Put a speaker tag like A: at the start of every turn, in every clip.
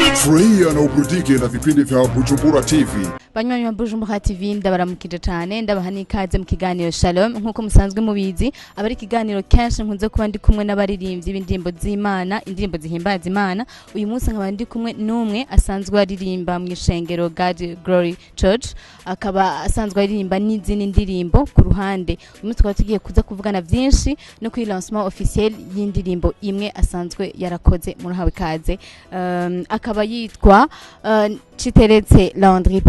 A: Furahia na uburudike na vipindi vya Bujumbura TV.
B: Banywanyi wa Bujumbura TV ndabaramukije cyane ndabaha n'ikaze mu kiganiro Shalom nkuko musanzwe mubizi abari kiganiro kenshi nkunze kuba ndi kumwe n'abaririmbyi b'indirimbo z'Imana indirimbo zihimbaza Imana uyu munsi nkaba ndi kumwe n'umwe asanzwe aririmba mu ishengero God Glory Church akaba asanzwe aririmba n'izindi ndirimbo ku ruhande uyu munsi twaba tugiye kuza kuvugana byinshi no kuri lancement officiel y'indirimbo imwe asanzwe yarakoze muri hawe kaze akaba yitwa Citeretse Landry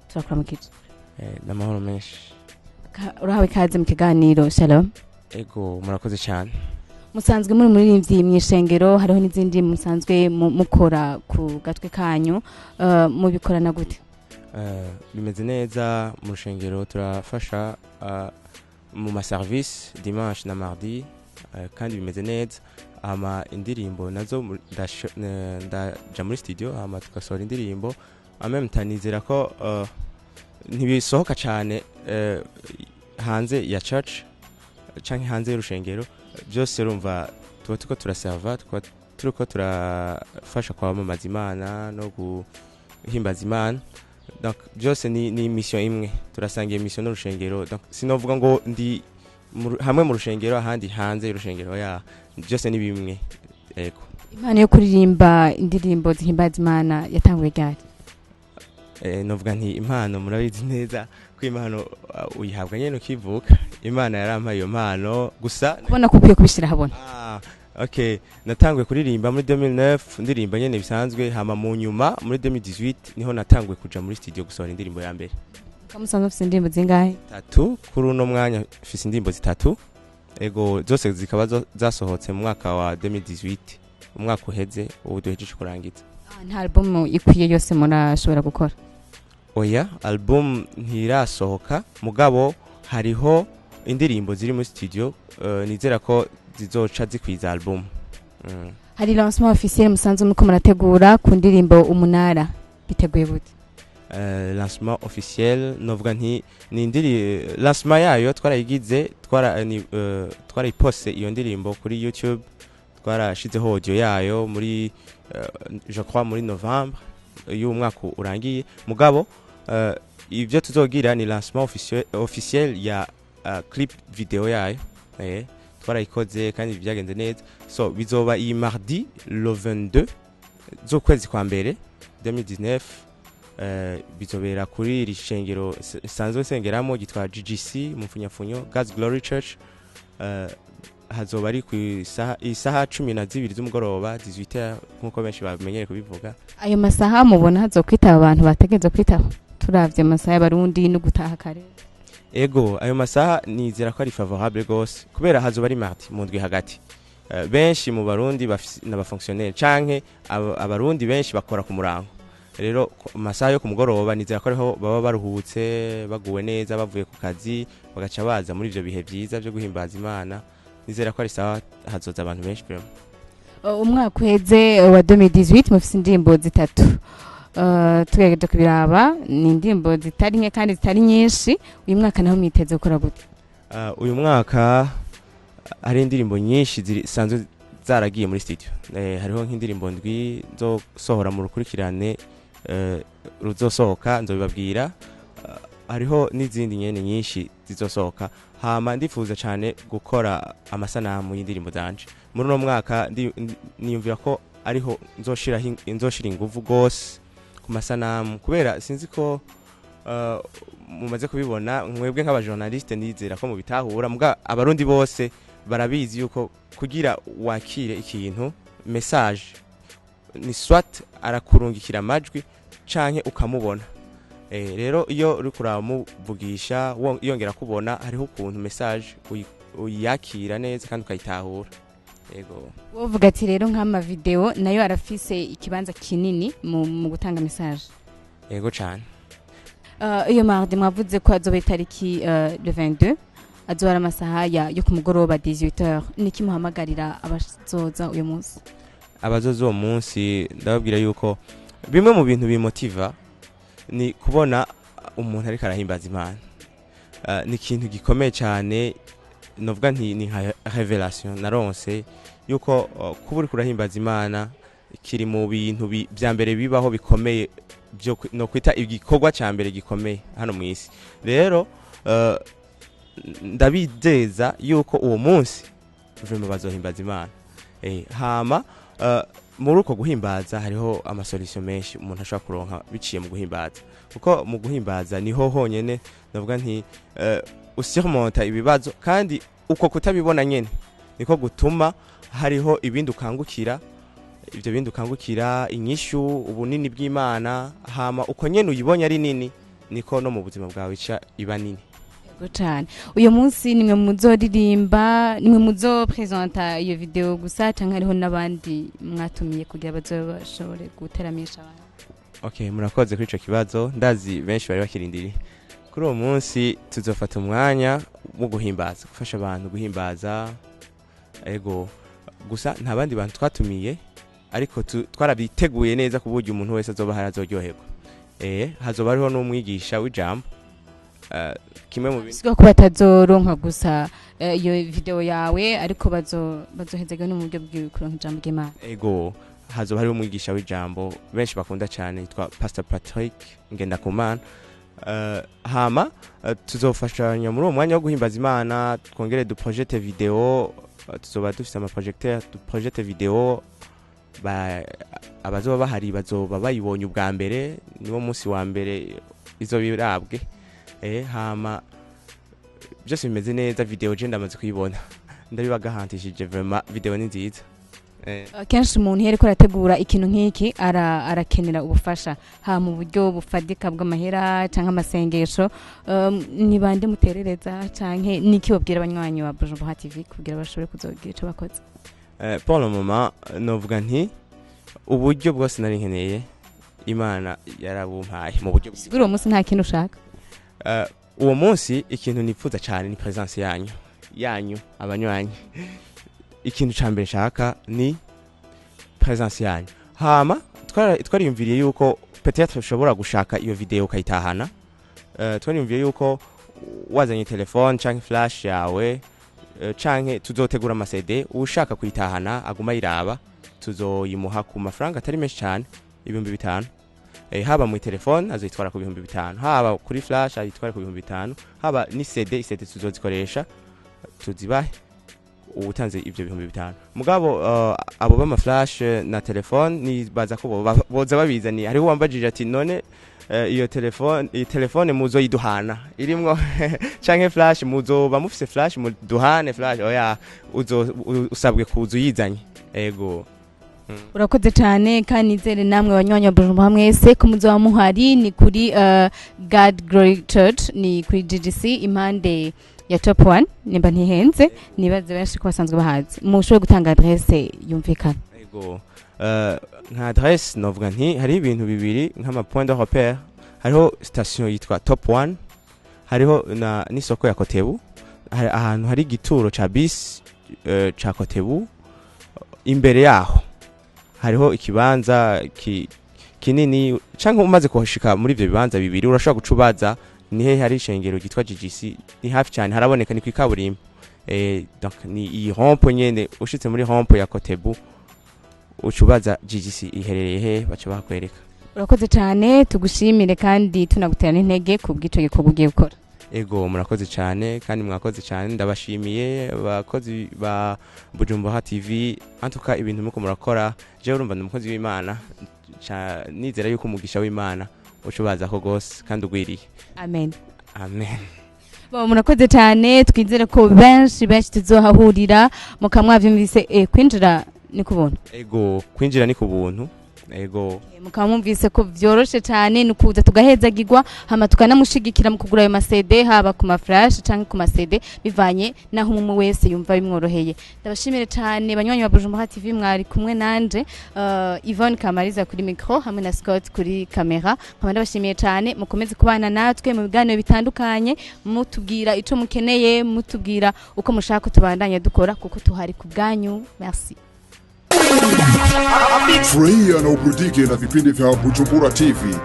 B: turakuramukije
C: n'amahoro menshi
B: urahawe kaze mu kiganiro Shalom
C: ego murakoze cyane
B: musanzwe muri muririmbyi mu ishengero hariho n'izindi musanzwe mukora ku gatwe kanyu mubikorana gute
C: bimeze neza mu rushengero turafasha mu ma service dimanche na mardi kandi bimeze neza ama indirimbo nazo ndaja muri studio ama tugasohora indirimbo ameme tanizera ko ntibisohoka cyane hanze ya church canke hanze y'urushengero byose urumva tuba tuko turaserva turiko turafasha kwamamaza Imana no guhimbaza Imana donc byose ni mission imwe turasangiye mission n'urushengero donc sinovuga ngo ndi hamwe mu rushengero ahandi hanze y'urushengero ya byose ni bimwe ego
B: impano yo kuririmba indirimbo zihimbaza Imana yatanguye ryari
C: novuga nti impano murabizi neza ko impano uyihabwa nyene ukivuka Imana yarampaye iyo mpano gusa
B: kubona ko ukwiye kubishira habona
C: okay natanguye kuririmba muri 2009 ndirimba nyene bisanzwe hama mu nyuma muri 2018 niho natanguye kuja muri studio gusohora indirimbo ya mbere
B: kamusanzwe ufite indirimbo zingahe
C: 3 kuri uno mwanya ufite indirimbo 3 ego zose zikaba zasohotse mu mwaka wa 2018 umwaka uheze ubu duhejeje kurangiza
B: nta album ikwiye yose murashobora gukora
C: oya album ntirasohoka mugabo hariho indirimbo ziri muri studio nizera ko zizoca zikwiza album
B: hari lancement officiel musanzwe muko murategura ku ndirimbo umunara biteguye bute
C: lancement officiel novuga nti ni lancement yayo twarayigize twarayiposte iyo ndirimbo kuri YouTube twarashizeho audio yayo muri je crois muri novembre y'umwaka urangiye mugabo ivyo tuzogira ni lancement officiel ya clip video yayo twarayikoze kandi byagenze neza so bizoba iyi mardi le 22 zo kwezi kwa mbere 2019 bizobera kuri rishengero sanzwe sengeramo gitwa GGC mu funyafunyo God's Glory Church hazoba ari ku isaha 12 z'umugoroba 18 nkuko benshi bamenyere kubivuga
B: ayo masaha mubona hazokwitaba abantu bategeze kwitaba turavye amasaha y'abarundi no gutaha kare
C: ego ayo masaha nizera ko ari favorable gose kubera hazoba ari mardi mu ndwi hagati benshi mu barundi n'aba fonctionnaire canke abarundi benshi bakora ku murango rero masaha yo ku mugoroba nizera ko ariho baba baruhutse baguwe neza bavuye ku kazi bagaca baza muri ivyo bihe byiza byo guhimbaza Imana nizera ko ari sawa hazoza abantu benshi vraiment
B: umwaka uheze wa 2018 mufise indirimbo zitatu tugejeje kubiraba ni indirimbo zitari nke kandi zitari nyinshi uyu mwaka naho mwiteze gukora gute
C: uyu mwaka hari indirimbo nyinshi zisanzwe zaragiye muri studio hariho nk'indirimbo ndwi zo sohora mu rukurikirane ruzosohoka nzobibabwira hariho n'izindi nyene nyinshi zizosohoka hama ndifuza cyane gukora amasanamu y'indirimbo zanje muri no mwaka niyumvira ko ariho nzoshira inguvu gose ku masanamu kubera sinzi ko mumaze kubibona mwebwe nk'abajournaliste nizera ko mubitahura muga abarundi bose barabizi yuko kugira wakire ikintu message ni swat arakurungikira amajwi canke ukamubona rero iyo uri kuramuvugisha yongera kubona hariho ukuntu message uyakira neza kandi ukayitahura yego
B: wovuga ati rero nk'ama video nayo arafise ikibanza kinini mu gutanga message
C: yego cyane
B: iyo mardi mwavuze ko azoba itariki le 22 azora amasaha yo ku mugoroba 18h niki muhamagarira abazoza uyu munsi
C: abazoza uwo munsi ndababwira yuko bimwe mu bintu bimotiva ni kubona umuntu ariko arahimbaza Imana ni ikintu gikomeye cyane novuga nti ni revelation naronse yuko kuba uri kurahimbaza Imana kiri mu bintu bya mbere bibaho bikomeye byo no kwita igikorwa cya mbere gikomeye hano mu isi. Rero ndabizeza yuko uwo munsi vraiment bazohimbaza Imana. Hama muri uko guhimbaza hariho amasolution menshi umuntu ashobora kuronka biciye mu guhimbaza, kuko mu guhimbaza niho honyene ndavuga nti usurmonta ibibazo, kandi uko kutabibona nyene niko gutuma hariho ibindi ukangukira, ibyo bindi ukangukira inyishu ubunini bw'Imana. Hama uko nyene uyibonye ari nini niko no mu buzima bwawe iba nini.
B: Cyane uyu munsi nimwe muzoririmba, nimwe muzopresenta iyo video gusa cyangwa hariho n'abandi mwatumiye kugira bazobashobore guteramisha abantu?
C: Okay, murakoze kuri ico kibazo, ndazi benshi bari bakirindiriye. Kuri uwo munsi tuzofata umwanya wo guhimbaza, gufasha abantu guhimbaza. Ego gusa nta bandi bantu twatumiye, ariko twarabiteguye neza ku buryo umuntu wese azoba harazoryoherwa. Hazoba hariho n'umwigisha w'ijambo, kimwe mu bintu
B: siko batazoronka gusa iyo video yawe, ariko bazohezega no mu buryo bw'ikuronka ijambo ry'Imana.
C: Ego hazoba hariho umwigisha w'ijambo benshi bakunda cyane yitwa Pastor Patrick Ngendakumana. Hama tuzofashanya muri uwo mwanya wo guhimbaza Imana, twongere du project video, tuzoba dufite ama projecteur du project video abazoba bahari bazoba bayibonye ubwa mbere, niwo munsi wa mbere izo birabwe. Hama byose bimeze neza, video je ndamaze kuyibona ndabibagahantishije, vraiment video ni nziza.
B: Kenshi umuntu yereko arategura ikintu nk'iki arakenera ubufasha ha mu buryo bufadika bw'amahera cyangwa amasengesho. Ni bande muterereza canke niki babwira abanywanyi ba Bujumbura TV kugira bashobore kuzogira ico bakoze?
C: Pour le moment novuga nti uburyo bwose nari nkeneye Imana yarabumpaye mu buryo.
B: Siguro uwo munsi nta kintu ushaka?
C: Uwo munsi ikintu nipfuza cyane ni presence yanyu abanywanyi. Ikintu cyambere nshaka ni presence yanyu. Hama twariyumviriye yuko peut-être ushobora gushaka iyo video ukayitahana. Twariyumviriye yuko wazanye telefone canke flash yawe, canke tuzotegura ama CD, ushaka kuyitahana aguma yiraba, tuzoyimuha ku mafaranga atari menshi cyane, 5,000. Haba mu telefone azoyitwara ku 5,000, haba kuri flash ayitwara ku 5,000, haba ni CD tuzozikoresha tuzibahe utanze ibyo 5,000. Mugabo abo bama flash na telefone ni baza ko boza babizani. Hariho wambajije ati none iyo telefone muzo yiduhana irimwo canke flash muzo mufise flash muduhane flash, oya usabwe kuzu yizanye. Ego
B: urakoze cyane, kandi nizere namwe abanywanyi Bujumbura mwese ko muzoba muhari. Ni kuri God Glory Church, ni kuri GGC impande ya Top 1 nimba ntihenze, nibaze benshi ko basanzwe bahazi. Mushobora gutanga adresse yumvikana?
C: Ego nka adresse novuga nti hari ibintu bibiri nk'ama point de repère. Hariho station yitwa Top 1, hariho n'isoko ya Kotebu, ahantu hari igituro ca bus ca Kotebu. Imbere yaho hariho ikibanza kinini, canke umaze kuhashika muri ivyo bibanza bibiri urashobora gucubaza nihe hari ishengero gitwa GGC, ni hafi cyane, haraboneka ni kwikaburimbo. Donc ni iyi rompo nyene, ushitse muri rompo ya Kotebu ucubaza GGC iherereye he baca bakwereka.
B: Urakoze cyane, tugushimire kandi tunaguterana intege ku bw'ico gikorwa ugiye gukora.
C: Ego murakoze cyane, kandi mwakoze cyane, ndabashimiye abakozi ba Bujumbura TV. Antuka ibintu muko murakora, je urumva ndumukozi w'Imana, nizera yuko umugisha w'Imana ucubaza ko gose kandi ugwiriye.
B: Amen.
C: Amen.
B: Murakoze cyane, twizere ko benshi tuzohahurira mukamwavyumvise. Kwinjira ni kubuntu?
C: Ego kwinjira ni kubuntu. Ego
B: mukamwumvise ko vyoroshe cyane, nukuza tugahezagirwa, hama tukanamushigikira mu kugura ayo ma CD, haba ku ma flash canke ku ma CD bivanye naho umwe wese yumva bimworoheye. Ndabashimire cyane banywanyi ba Bujumbura TV, mwari kumwe nanje Yvonne Kamariza kuri micro hamwe na Scott kuri camera. Nkaba ndabashimiye cyane, mukomeze kubana natwe mu biganiro bitandukanye, mutubwira ico mukeneye, mutubwira uko mushaka tubandanye dukora, kuko tuhari ku bwanyu. Merci.
A: Furahia na uburudike na vipindi vya Bujumbura TV.